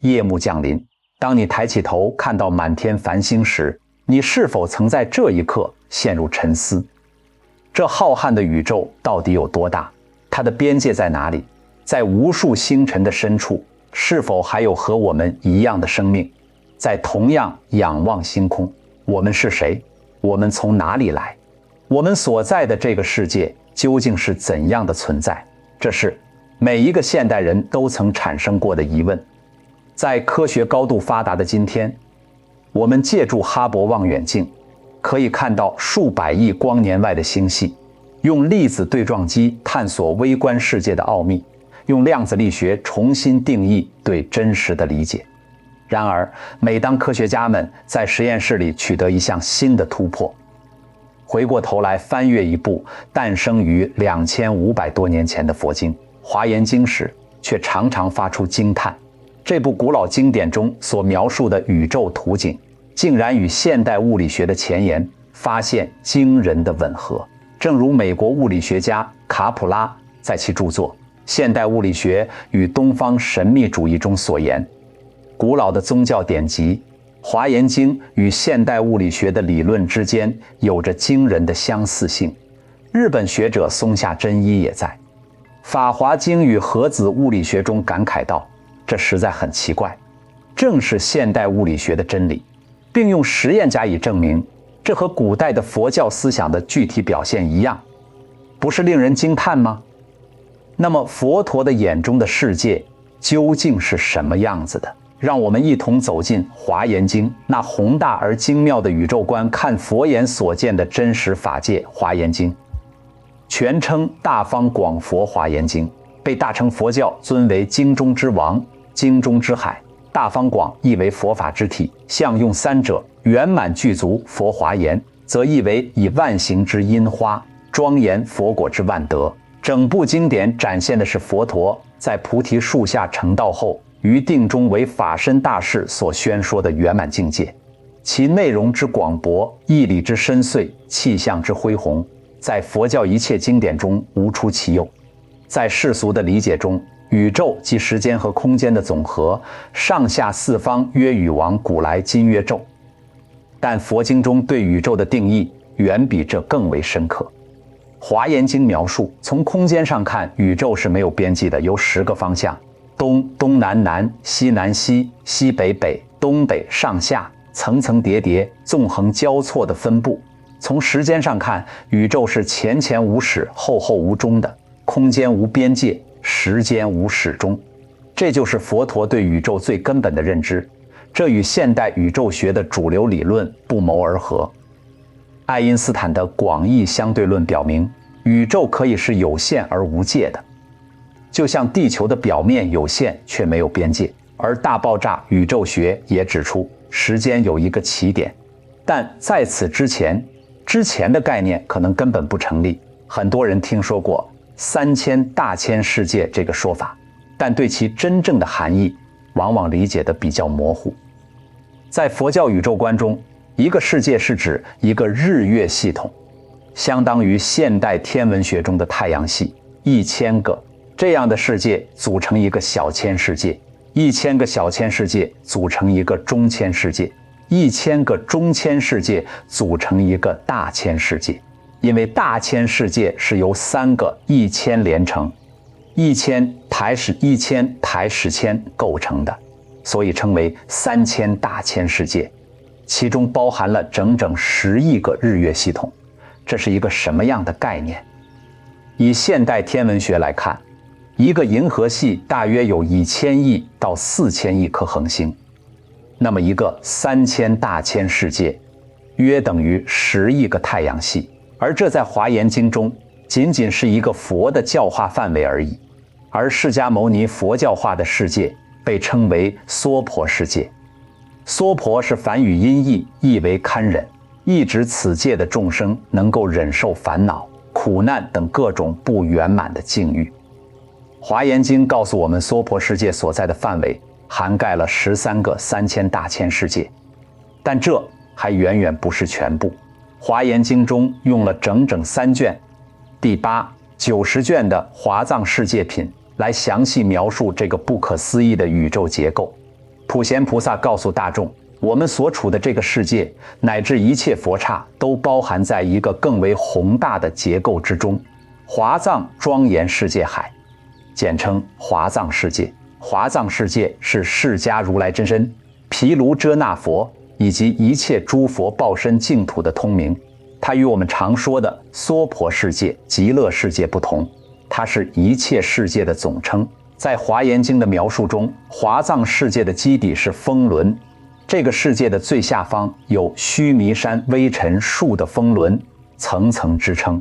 夜幕降临，当你抬起头看到满天繁星时，你是否曾在这一刻陷入沉思？这浩瀚的宇宙到底有多大？它的边界在哪里？在无数星辰的深处，是否还有和我们一样的生命？在同样仰望星空，我们是谁？我们从哪里来？我们所在的这个世界究竟是怎样的存在？这是每一个现代人都曾产生过的疑问。在科学高度发达的今天，我们借助哈勃望远镜，可以看到数百亿光年外的星系，用粒子对撞机探索微观世界的奥秘，用量子力学重新定义对真实的理解。然而，每当科学家们在实验室里取得一项新的突破，回过头来翻阅一部诞生于2500多年前的佛经《华严经》时，却常常发出惊叹：这部古老经典中所描述的宇宙图景，竟然与现代物理学的前沿发现惊人的吻合。正如美国物理学家卡普拉在其著作《现代物理学与东方神秘主义》中所言，古老的宗教典籍《华严经》与现代物理学的理论之间有着惊人的相似性。日本学者松下真一也在《法华经与核子物理学》中感慨道：这实在很奇怪，正是现代物理学的真理，并用实验加以证明，这和古代的佛教思想的具体表现一样，不是令人惊叹吗？那么佛陀的眼中的世界究竟是什么样子的？让我们一同走进《华严经》那宏大而精妙的宇宙观，看佛眼所见的真实法界。《华严经》全称《大方广佛华严经》，被大乘佛教尊为经中之王、经中之海。大方广意为佛法之体，相用三者，圆满具足。佛华严则意为以万行之因花，庄严佛果之万德。整部经典展现的是佛陀在菩提树下成道后，于定中为法身大士所宣说的圆满境界，其内容之广博，义理之深邃，气象之恢宏，在佛教一切经典中无出其右。在世俗的理解中，宇宙即时间和空间的总和，上下四方曰宇王，古来今曰宙。但佛经中对宇宙的定义远比这更为深刻。华严经描述，从空间上看，宇宙是没有边际的，有10个方向：东东南南，西南西，西北北，东北上下，层层叠叠，纵横交错的分布。从时间上看，宇宙是前前无始，后后无终的，空间无边界，时间无始终。这就是佛陀对宇宙最根本的认知，这与现代宇宙学的主流理论不谋而合。爱因斯坦的广义相对论表明，宇宙可以是有限而无界的，就像地球的表面有限却没有边界。而大爆炸宇宙学也指出，时间有一个起点，但在此之前的概念可能根本不成立。很多人听说过3000大千世界这个说法，但对其真正的含义往往理解得比较模糊。在佛教宇宙观中，一个世界是指一个日月系统，相当于现代天文学中的太阳系，1000个这样的世界组成一个小千世界，1000个小千世界组成一个中千世界，1000个中千世界组成一个大千世界。因为大千世界是由3个1000连成，1000台10千构成的，所以称为3000大千世界，其中包含了整整10亿个日月系统。这是一个什么样的概念？以现代天文学来看，一个银河系大约有1000亿到4000亿颗恒星，那么一个3000大千世界约等于10亿个太阳系。而这在华严经中仅仅是一个佛的教化范围而已，而释迦牟尼佛教化的世界被称为娑婆世界。娑婆是梵语音译，意为堪忍，意指此界的众生能够忍受烦恼、苦难等各种不圆满的境遇。华严经告诉我们，娑婆世界所在的范围涵盖了13个3000大千世界，但这还远远不是全部。华严经中用了整整3卷，第8、90卷的华藏世界品来详细描述这个不可思议的宇宙结构。普贤菩萨告诉大众，我们所处的这个世界，乃至一切佛刹，都包含在一个更为宏大的结构之中——华藏庄严世界海，简称华藏世界。华藏世界是释迦如来真身、毗卢遮那佛以及一切诸佛报身净土的通名。它与我们常说的娑婆世界、极乐世界不同，它是一切世界的总称。在《华严经》的描述中，华藏世界的基底是风轮，这个世界的最下方有须弥山微尘数的风轮，层层支撑。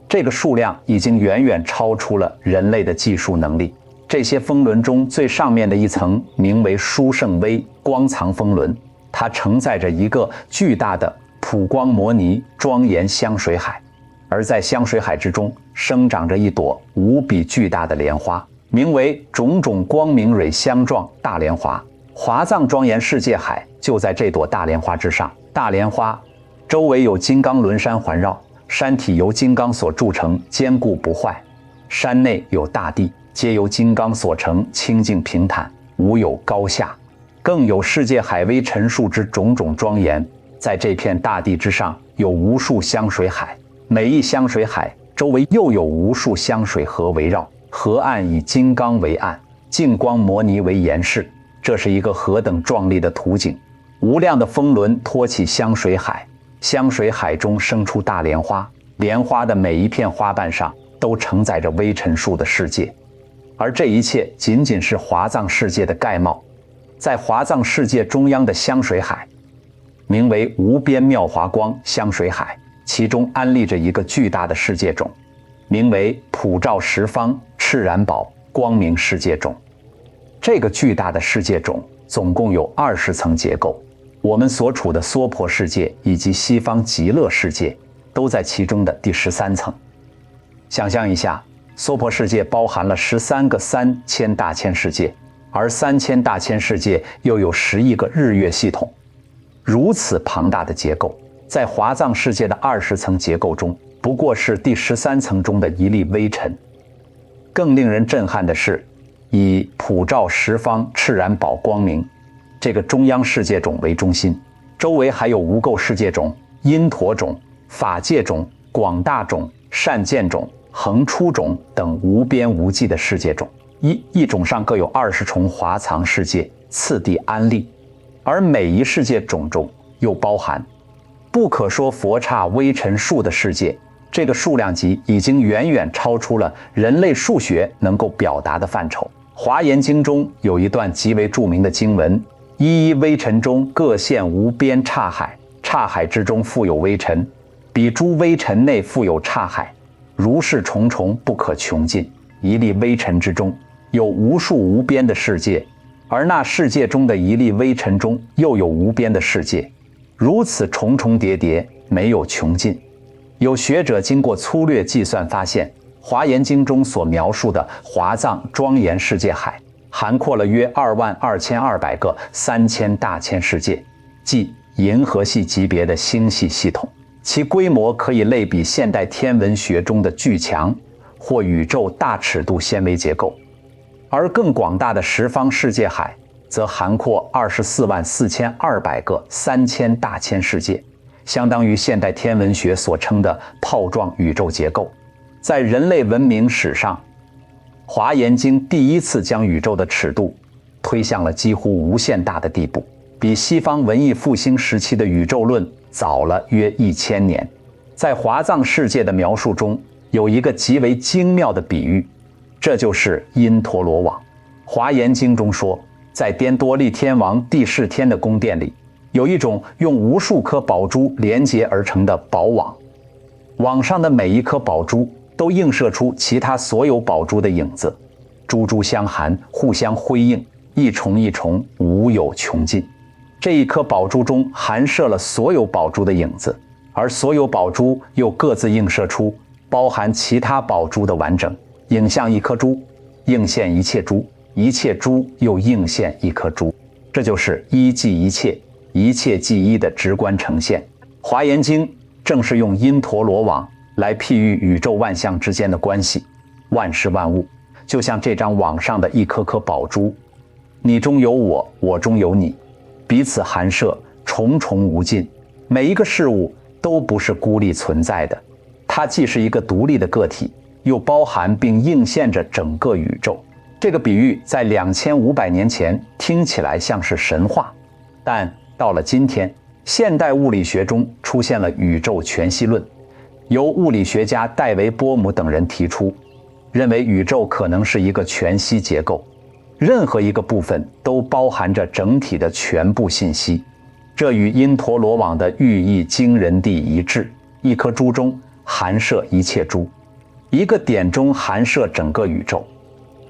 这个数量已经远远超出了人类的计数能力。这些风轮中最上面的一层名为殊胜微光藏风轮，它承载着一个巨大的普光摩尼庄严香水海，而在香水海之中生长着一朵无比巨大的莲花，名为种种光明蕊相状大莲华。华藏庄严世界海就在这朵大莲花之上，大莲花周围有金刚轮山环绕，山体由金刚所铸成，坚固不坏。山内有大地，皆由金刚所成，清净平坦，无有高下。更有世界海微尘数之种种庄严。在这片大地之上有无数香水海，每一香水海周围又有无数香水河围绕，河岸以金刚为岸，净光摩尼为岩饰。这是一个何等壮丽的图景！无量的风轮托起香水海，香水海中生出大莲花，莲花的每一片花瓣上都承载着微尘数的世界，而这一切仅仅是华藏世界的盖帽。在华藏世界中央的香水海名为无边妙华光香水海，其中安立着一个巨大的世界种，名为普照十方赤然宝光明世界种。这个巨大的世界种总共有20层结构，我们所处的娑婆世界以及西方极乐世界都在其中的第13层。想象一下，娑婆世界包含了13个3000大千世界，而3000大千世界又有10亿个日月系统。如此庞大的结构，在华藏世界的20层结构中，不过是第13层中的一粒微尘。更令人震撼的是，以普照十方赤然宝光明这个中央世界种为中心，周围还有无垢世界种、因陀种、法界种、广大种、善见种、恒出种等无边无际的世界种。一种上各有20重华藏世界次第安立，而每一世界种中又包含不可说佛刹微尘数的世界，这个数量级已经远远超出了人类数学能够表达的范畴。华严经中有一段极为著名的经文：一一微尘中各现无边刹海，刹海之中复有微尘，彼诸微尘内复有刹海，如是重重不可穷尽。一粒微尘之中有无数无边的世界，而那世界中的一粒微尘中又有无边的世界，如此重重叠叠，没有穷尽。有学者经过粗略计算发现，华严经中所描述的华藏庄严世界海涵括了约22200个3000大千世界，即银河系级别的星系系统，其规模可以类比现代天文学中的巨强或宇宙大尺度纤维结构。而更广大的十方世界海则涵括244200个3000大千世界，相当于现代天文学所称的炮状宇宙结构。在人类文明史上，华严经第一次将宇宙的尺度推向了几乎无限大的地步，比西方文艺复兴时期的宇宙论早了约1000年。在华藏世界的描述中，有一个极为精妙的比喻，这就是因陀罗网。华严经中说，在颠多利天王第10天的宫殿里，有一种用无数颗宝珠连结而成的宝网，网上的每一颗宝珠都映射出其他所有宝珠的影子，珠珠相含，互相辉映，一重一重，无有穷尽。这一颗宝珠中含摄了所有宝珠的影子，而所有宝珠又各自映射出包含其他宝珠的完整，影像一颗珠，映现一切珠，一切珠又映现一颗珠。这就是一即一切，一切即一的直观呈现。华严经正是用因陀罗网来譬喻宇宙万象之间的关系，万事万物就像这张网上的一颗颗宝珠，你中有我，我中有你，彼此含摄，重重无尽。每一个事物都不是孤立存在的，它既是一个独立的个体，又包含并映现着整个宇宙。这个比喻在2500年前听起来像是神话，但到了今天，现代物理学中出现了宇宙全息论，由物理学家戴维·波姆等人提出，认为宇宙可能是一个全息结构，任何一个部分都包含着整体的全部信息。这与因陀罗网的寓意惊人地一致，一颗珠中含摄一切珠，一个点中含摄整个宇宙。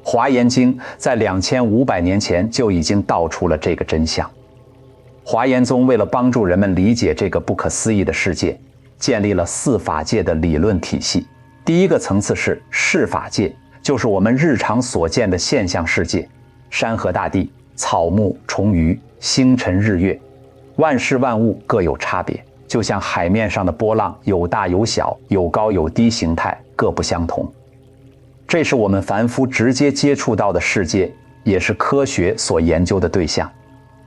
华严经在2500年前就已经道出了这个真相。华严宗为了帮助人们理解这个不可思议的世界，建立了4法界的理论体系。第一个层次是事法界，就是我们日常所见的现象世界，山河大地、草木虫鱼、星辰日月，万事万物各有差别，就像海面上的波浪有大有小，有高有低，形态各不相同。这是我们凡夫直接接触到的世界，也是科学所研究的对象。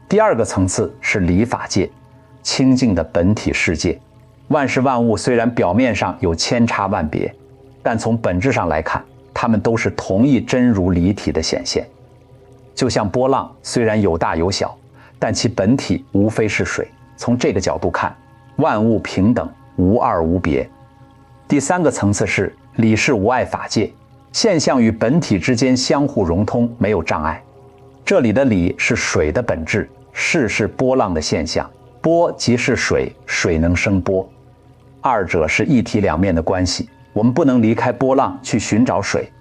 第二个层次是理法界，清净的本体世界。万事万物虽然表面上有千差万别，但从本质上来看，它们都是同一真如离体的显现。就像波浪虽然有大有小，但其本体无非是水。从这个角度看，万物平等，无二无别。第三个层次是理事无碍法界，现象与本体之间相互融通，没有障碍。这里的理是水的本质，事是波浪的现象，波即是水，水能生波。二者是一体两面的关系，我们不能离开波浪去寻找水，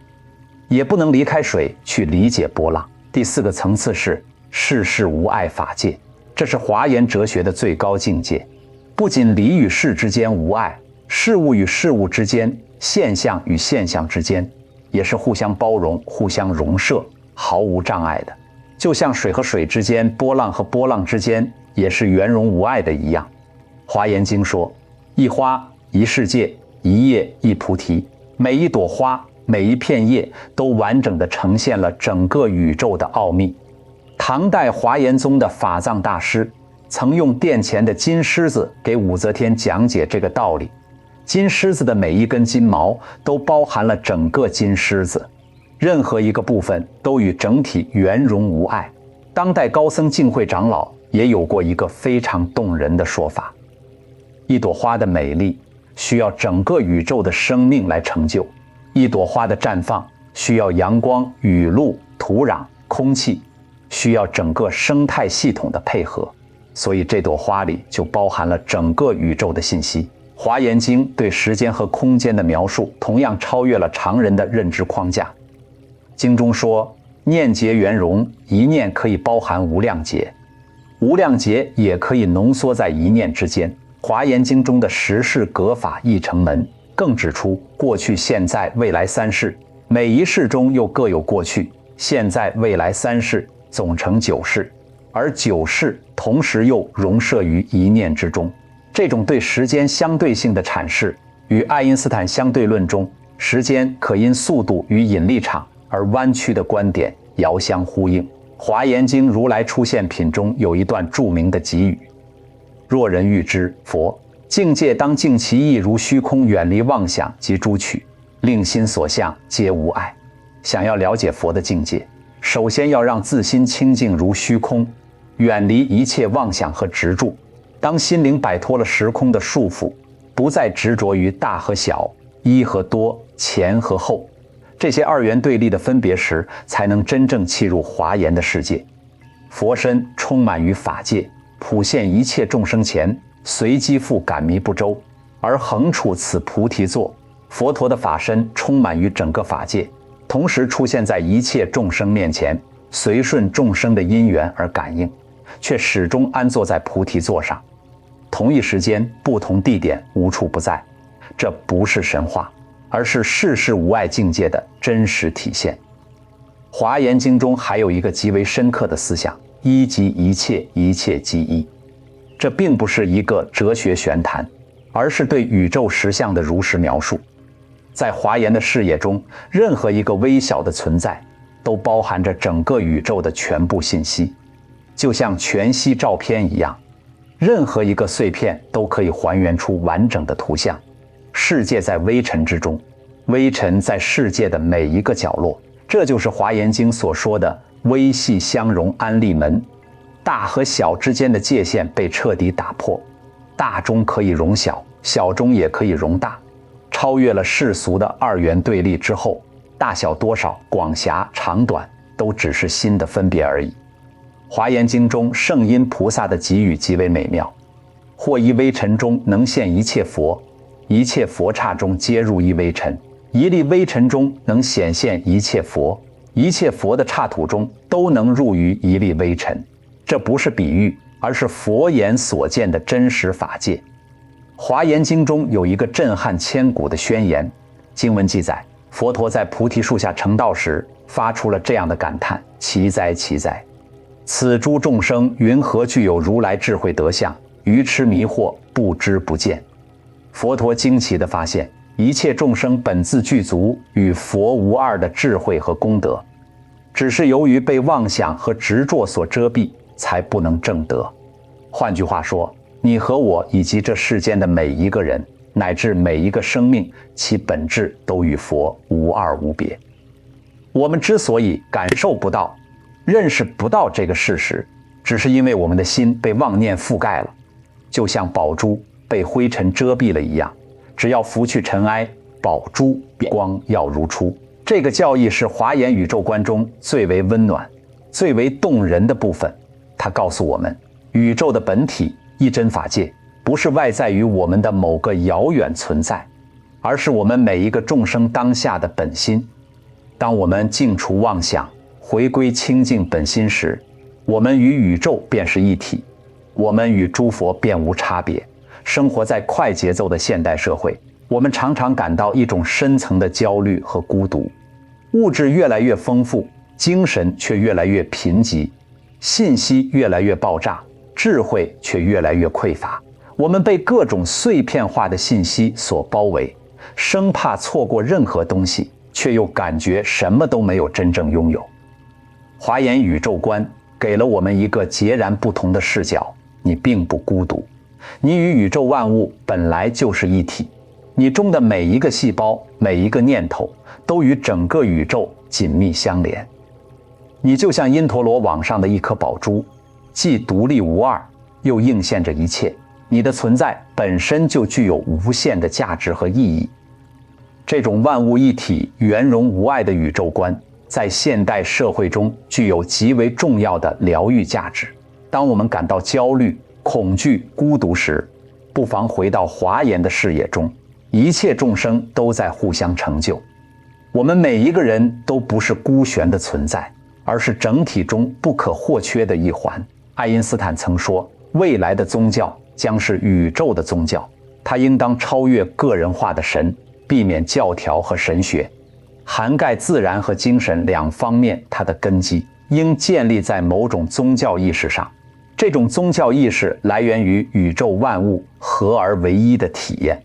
也不能离开水去理解波浪。第四个层次是事事无碍法界，这是华严哲学的最高境界。不仅理与事之间无碍，事物与事物之间，现象与现象之间，也是互相包容、互相容摄，毫无障碍的。就像水和水之间，波浪和波浪之间也是圆融无碍的一样。华严经说，一花一世界，一叶一菩提，每一朵花每一片叶都完整地呈现了整个宇宙的奥秘。唐代华严宗的法藏大师曾用殿前的金狮子给武则天讲解这个道理。金狮子的每一根金毛都包含了整个金狮子，任何一个部分都与整体圆融无碍。当代高僧净慧长老也有过一个非常动人的说法：一朵花的美丽需要整个宇宙的生命来成就，一朵花的绽放需要阳光、雨露、土壤、空气，需要整个生态系统的配合。所以这朵花里就包含了整个宇宙的信息。华严经对时间和空间的描述同样超越了常人的认知框架。经中说，念劫圆融，一念可以包含无量劫，无量劫也可以浓缩在一念之间。华严经中的十世格法义成门更指出，过去、现在、未来三世，每一世中又各有过去、现在、未来三世，总成9世，而9世同时又融摄于一念之中。这种对时间相对性的阐释，与爱因斯坦相对论中时间可因速度与引力场而弯曲的观点遥相呼应。华严经如来出现品中有一段著名的偈语：若人欲知佛境界，当尽其意如虚空，远离妄想及诸取，令心所向皆无碍。想要了解佛的境界，首先要让自心清净如虚空，远离一切妄想和执着。当心灵摆脱了时空的束缚，不再执着于大和小、一和多、前和后这些二元对立的分别时，才能真正契入华严的世界。佛身充满于法界，普现一切众生前，随机复感迷不周，而横处此菩提座。佛陀的法身充满于整个法界，同时出现在一切众生面前，随顺众生的因缘而感应，却始终安坐在菩提座上。同一时间，不同地点，无处不在。这不是神话，而是世事无碍境界的真实体现。华严经中还有一个极为深刻的思想：一即一切，一切即一。这并不是一个哲学玄谈，而是对宇宙实相的如实描述。在华严的视野中，任何一个微小的存在，都包含着整个宇宙的全部信息，就像全息照片一样，任何一个碎片都可以还原出完整的图像。世界在微尘之中，微尘在世界的每一个角落，这就是《华严经》所说的微细相融安立门。大和小之间的界限被彻底打破，大中可以容小，小中也可以容大，超越了世俗的二元对立之后，大小多少、广狭长短都只是心的分别而已。《华严经》中圣音菩萨的给予极为美妙，或一微尘中能现一切佛，一切佛刹中皆入一微尘，一粒微尘中能显现一切佛，一切佛的刹土中都能入于一粒微尘。这不是比喻，而是佛眼所见的真实法界。《华严经》中有一个震撼千古的宣言，经文记载，佛陀在菩提树下成道时，发出了这样的感叹：奇哉奇哉！此诸众生云何具有如来智慧德相，愚痴迷惑，不知不见。佛陀惊奇地发现，一切众生本自具足，与佛无二的智慧和功德，只是由于被妄想和执着所遮蔽，才不能证得。换句话说，你和我以及这世间的每一个人，乃至每一个生命，其本质都与佛无二无别。我们之所以感受不到、认识不到这个事实，只是因为我们的心被妄念覆盖了，就像宝珠被灰尘遮蔽了一样，只要拂去尘埃，宝珠光耀如初。这个教义是华严宇宙观中最为温暖、最为动人的部分。它告诉我们，宇宙的本体一真法界不是外在于我们的某个遥远存在，而是我们每一个众生当下的本心。当我们净除妄想，回归清净本心时，我们与宇宙便是一体，我们与诸佛便无差别。生活在快节奏的现代社会，我们常常感到一种深层的焦虑和孤独。物质越来越丰富，精神却越来越贫瘠，信息越来越爆炸，智慧却越来越匮乏。我们被各种碎片化的信息所包围，生怕错过任何东西，却又感觉什么都没有真正拥有。华严宇宙观给了我们一个截然不同的视角，你并不孤独，你与宇宙万物本来就是一体，你中的每一个细胞、每一个念头都与整个宇宙紧密相连。你就像因陀罗网上的一颗宝珠，既独立无二，又映现着一切。你的存在本身就具有无限的价值和意义。这种万物一体、圆融无碍的宇宙观，在现代社会中具有极为重要的疗愈价值。当我们感到焦虑、恐惧、孤独时，不妨回到华严的视野中，一切众生都在互相成就。我们每一个人都不是孤悬的存在，而是整体中不可或缺的一环。爱因斯坦曾说，未来的宗教将是宇宙的宗教，它应当超越个人化的神，避免教条和神学，涵盖自然和精神两方面。它的根基应建立在某种宗教意识上，这种宗教意识来源于宇宙万物合而为一的体验。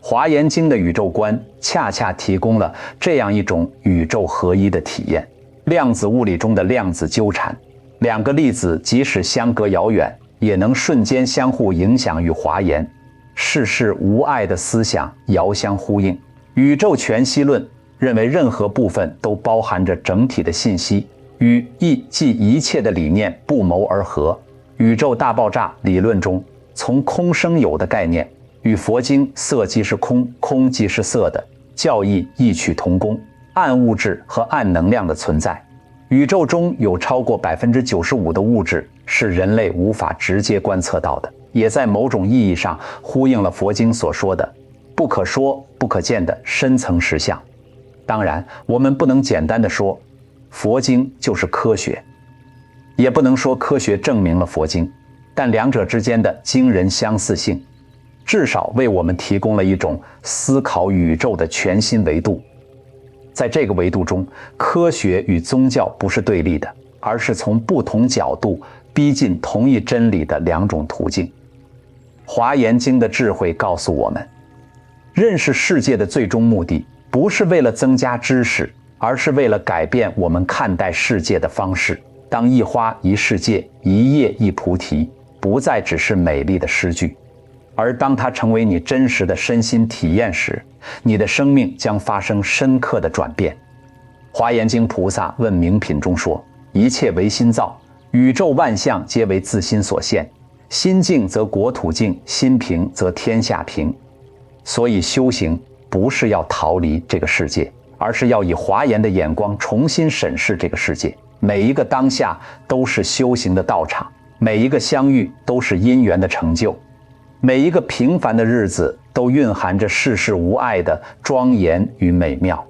华严经的宇宙观恰恰提供了这样一种宇宙合一的体验。量子物理中的量子纠缠，两个粒子即使相隔遥远，也能瞬间相互影响与华严。世事无碍的思想遥相呼应。宇宙全息论认为任何部分都包含着整体的信息，与一即一切的理念不谋而合。宇宙大爆炸理论中，从空生有的概念与佛经色即是空，空即是色的教义异曲同工。暗物质和暗能量的存在，宇宙中有超过95%的物质是人类无法直接观测到的，也在某种意义上呼应了佛经所说的不可说不可见的深层实相。当然，我们不能简单的说佛经就是科学，也不能说科学证明了佛经，但两者之间的惊人相似性，至少为我们提供了一种思考宇宙的全新维度。在这个维度中，科学与宗教不是对立的，而是从不同角度逼近同一真理的两种途径。华严经的智慧告诉我们，认识世界的最终目的不是为了增加知识，而是为了改变我们看待世界的方式。当一花一世界，一叶一菩提不再只是美丽的诗句，而当它成为你真实的身心体验时，你的生命将发生深刻的转变。华严经菩萨问名品中说：一切唯心造，宇宙万象皆为自心所现，心静则国土静，心平则天下平。所以修行不是要逃离这个世界，而是要以华严的眼光重新审视这个世界。每一个当下都是修行的道场，每一个相遇都是因缘的成就，每一个平凡的日子都蕴含着世事无碍的庄严与美妙。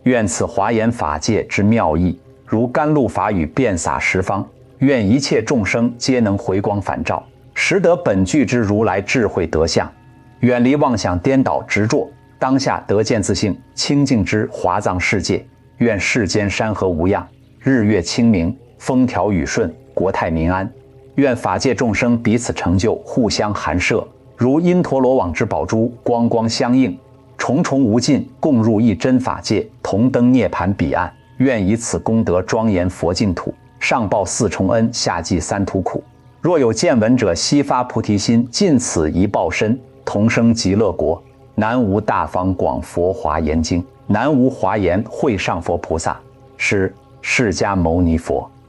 愿此华严法界之妙义，如甘露法雨遍洒十方。愿一切众生皆能回光返照，识得本具之如来智慧德相，远离妄想颠倒执着，当下得见自性清净之华藏世界。愿世间山河无恙，日月清明，风调雨顺，国泰民安。愿法界众生彼此成就，互相含摄，如因陀罗网之宝珠，光光相应，重重无尽，共入一真法界，同登涅槃彼岸。愿以此功德庄严佛净土，上报四重恩，下济三途苦。若有见闻者，悉发菩提心，尽此一报身，同生极乐国。南无大方广佛华严经，南无华严会上佛菩萨，是释迦牟尼佛。